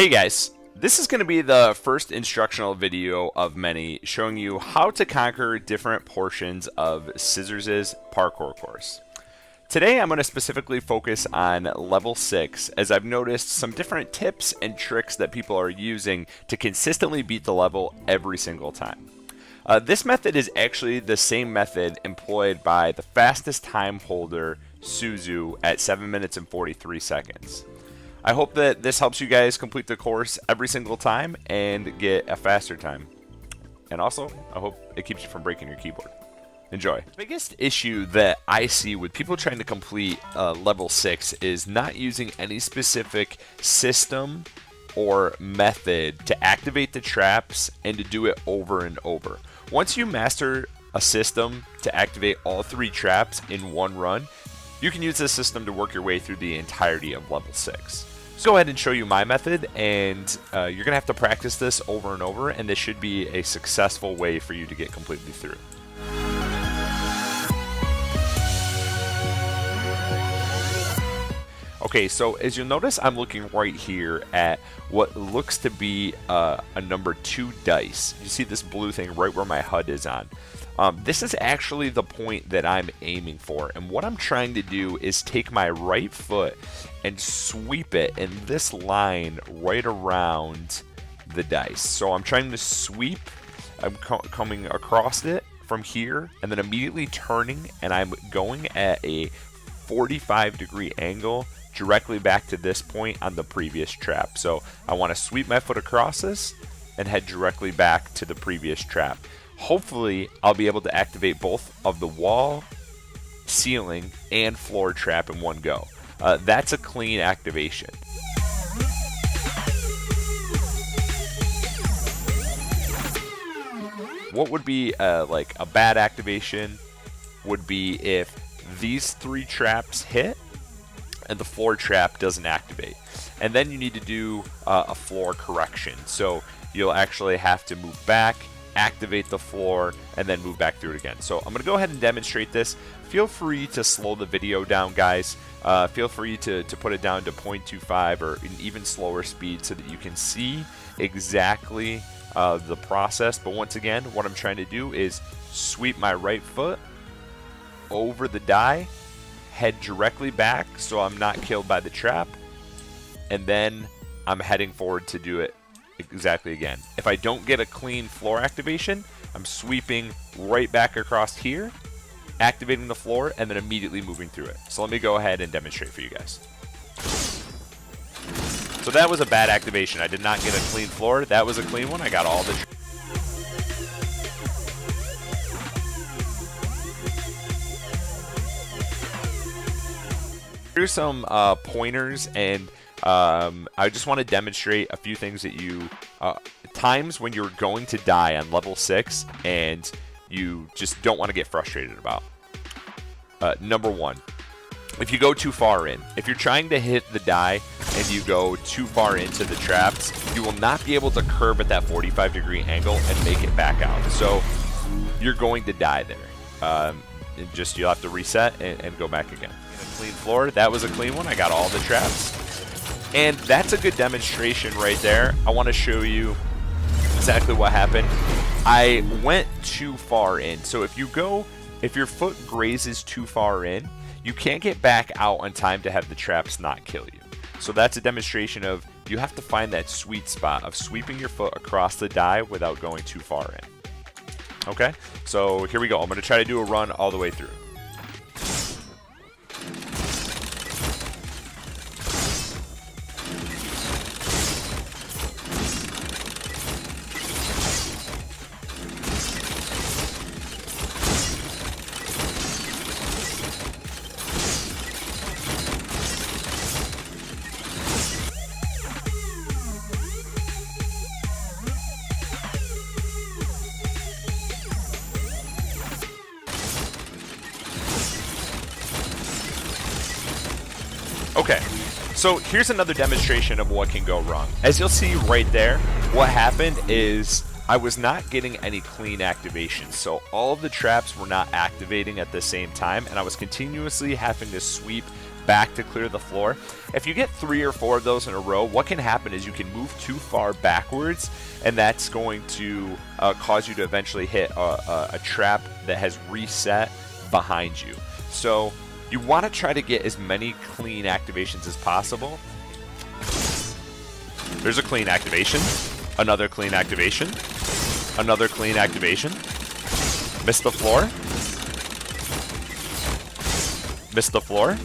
Hey guys, this is going to be the first instructional video of many showing you how to conquer different portions of CISSORZ's parkour course. Today I'm going to specifically focus on level 6 as I've noticed some different tips and tricks that people are using to consistently beat the level every single time. This method is actually the same method employed by the fastest time holder Suzu at 7 minutes and 43 seconds. I hope that this helps you guys complete the course every single time and get a faster time. And also, I hope it keeps you from breaking your keyboard. Enjoy. The biggest issue that I see with people trying to complete level 6 is not using any specific system or method to activate the traps and to do it over and over. Once you master a system to activate all 3 traps in one run, you can use this system to work your way through the entirety of level 6. Go ahead and show you my method, and you're gonna have to practice this over and over, and this should be a successful way for you to get completely through. Okay, so as you'll notice, I'm looking right here at what looks to be a number 2 dice. You see this blue thing right where my HUD is on. This is actually the point that I'm aiming for, and what I'm trying to do is take my right foot and sweep it in this line right around the dice. So I'm trying to sweep, I'm coming across it from here and then immediately turning, and I'm going at a 45-degree angle directly back to this point on the previous trap. So I want to sweep my foot across this and head directly back to the previous trap. Hopefully I'll be able to activate both of the wall, ceiling, and floor trap in one go. That's a clean activation. What would be like a bad activation would be if these 3 traps hit and the floor trap doesn't activate. And then you need to do a floor correction. So you'll actually have to move back, activate the floor, and then move back through it again. So I'm going to go ahead and demonstrate this. Feel free to slow the video down, guys. Feel free to put it down to 0.25 or an even slower speed so that you can see exactly the process. But once again, what I'm trying to do is sweep my right foot over the die, head directly back so I'm not killed by the trap, and then I'm heading forward to do it exactly again. If I don't get a clean floor activation, I'm sweeping right back across here, activating the floor, and then immediately moving through it. So let me go ahead and demonstrate for you guys. So that was a bad activation. I did not get a clean floor. That was a clean one. I got all the... Here's some pointers, and I just want to demonstrate a few things that you times when you're going to die on level 6 and you just don't want to get frustrated about. Number 1, if you go too far in, if you're trying to hit the die and you go too far into the traps, you will not be able to curve at that 45-degree angle and make it back out. So you're going to die there. You'll have to reset and go back again. Clean floor. That was a clean one. I got all the traps. And that's a good demonstration right there. I want to show you exactly what happened. I went too far in. So if your foot grazes too far in, you can't get back out on time to have the traps not kill you. So that's a demonstration of you have to find that sweet spot of sweeping your foot across the die without going too far in. Okay, so here we go. I'm going to try to do a run all the way through. Okay, so here's another demonstration of what can go wrong. As you'll see right there, what happened is I was not getting any clean activation, so all of the traps were not activating at the same time, and I was continuously having to sweep back to clear the floor. If you get 3 or 4 of those in a row, what can happen is you can move too far backwards, and that's going to cause you to eventually hit a trap that has reset behind you. So you want to try to get as many clean activations as possible. There's a clean activation, another clean activation, another clean activation. Missed the floor. Missed the floor.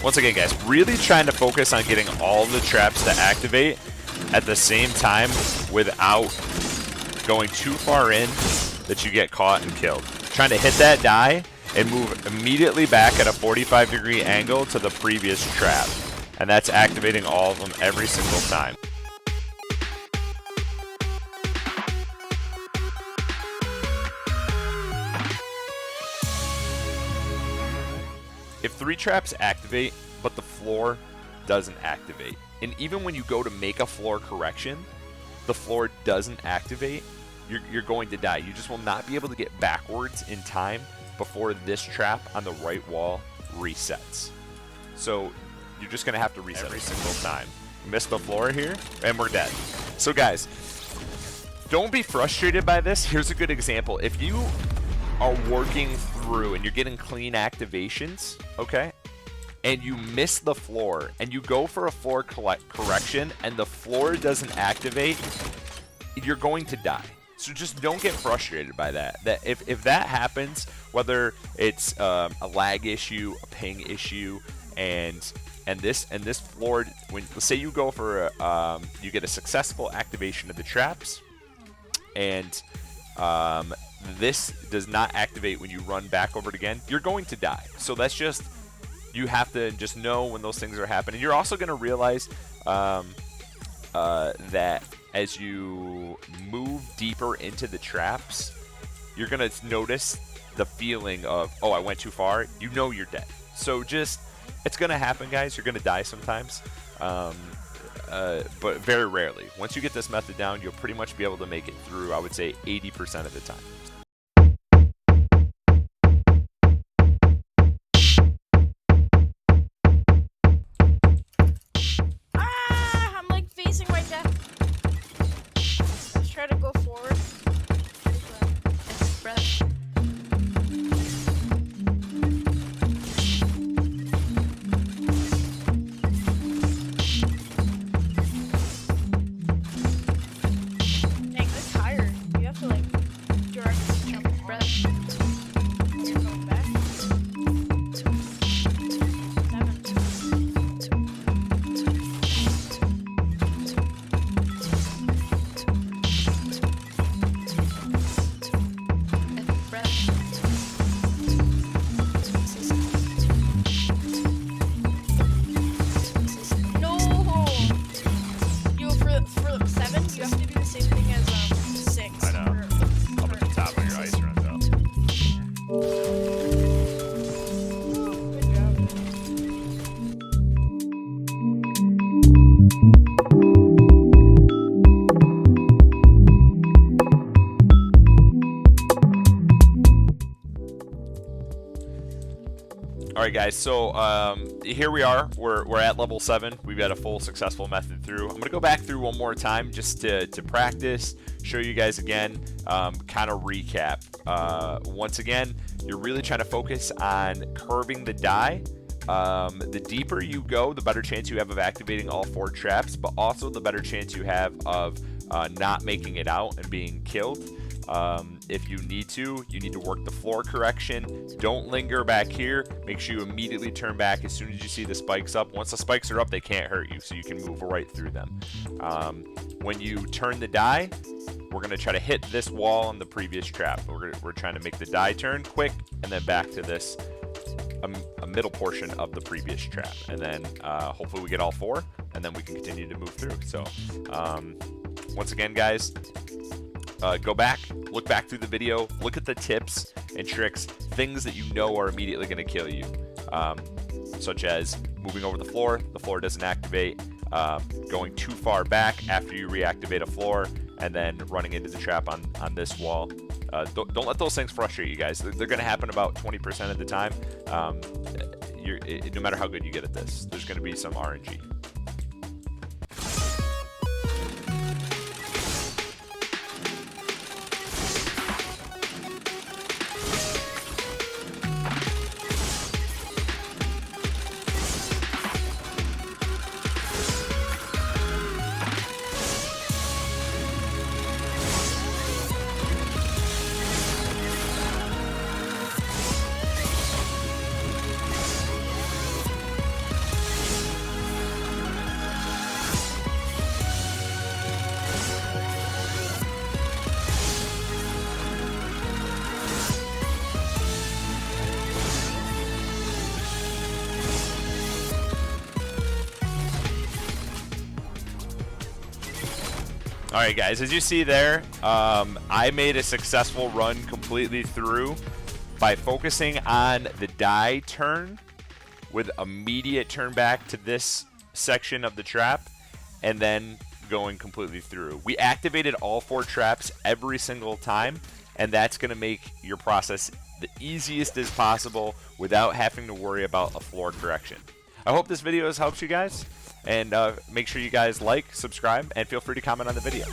Once again, guys, really trying to focus on getting all the traps to activate at the same time without going too far in that you get caught and killed. Trying to hit that die and move immediately back at a 45-degree angle to the previous trap. And that's activating all of them every single time. If 3 traps activate, but the floor doesn't activate, and even when you go to make a floor correction, the floor doesn't activate, you're going to die. You just will not be able to get backwards in time before this trap on the right wall resets. So you're just going to have to reset every single time. Miss the floor here, and we're dead. So guys, don't be frustrated by this. Here's a good example. If you are working through and you're getting clean activations, okay, and you miss the floor and you go for a floor correction and the floor doesn't activate, you're going to die. So just don't get frustrated by that. If that happens, whether it's a lag issue, a ping issue, and this floor, when let's say you go for you get a successful activation of the traps, and this does not activate when you run back over it again, you're going to die. So that's just, you have to just know when those things are happening. You're also going to realize that as you move deeper into the traps, you're going to notice the feeling of, oh, I went too far. You know you're dead. So just, it's going to happen, guys. You're going to die sometimes. But very rarely. Once you get this method down, you'll pretty much be able to make it through, I would say, 80% of the time. I'm like facing right there. Let's try to go forward. Breath. Alright guys, so here we are, we're at level 7, we've got a full successful method through. I'm going to go back through one more time just to practice, show you guys again, kind of recap. Once again, you're really trying to focus on curving the die. The deeper you go, the better chance you have of activating all 4 traps, but also the better chance you have of not making it out and being killed. If you need to work the floor correction. Don't linger back here. Make sure you immediately turn back as soon as you see the spikes up. Once the spikes are up, they can't hurt you, so you can move right through them. When you turn the die, we're going to try to hit this wall on the previous trap. We're trying to make the die turn quick and then back to this a middle portion of the previous trap. And then hopefully we get all 4, and then we can continue to move through. So once again, guys, go back, look back through the video, look at the tips and tricks, things that you know are immediately going to kill you, such as moving over the floor doesn't activate, going too far back after you reactivate a floor, and then running into the trap on this wall. Don't let those things frustrate you guys. They're going to happen about 20% of the time. No matter how good you get at this, there's going to be some RNG. Alright guys, as you see there, I made a successful run completely through by focusing on the die turn with immediate turn back to this section of the trap and then going completely through. We activated all 4 traps every single time, and that's going to make your process the easiest as possible without having to worry about a floor correction. I hope this video has helped you guys. And make sure you guys like, subscribe, and feel free to comment on the video.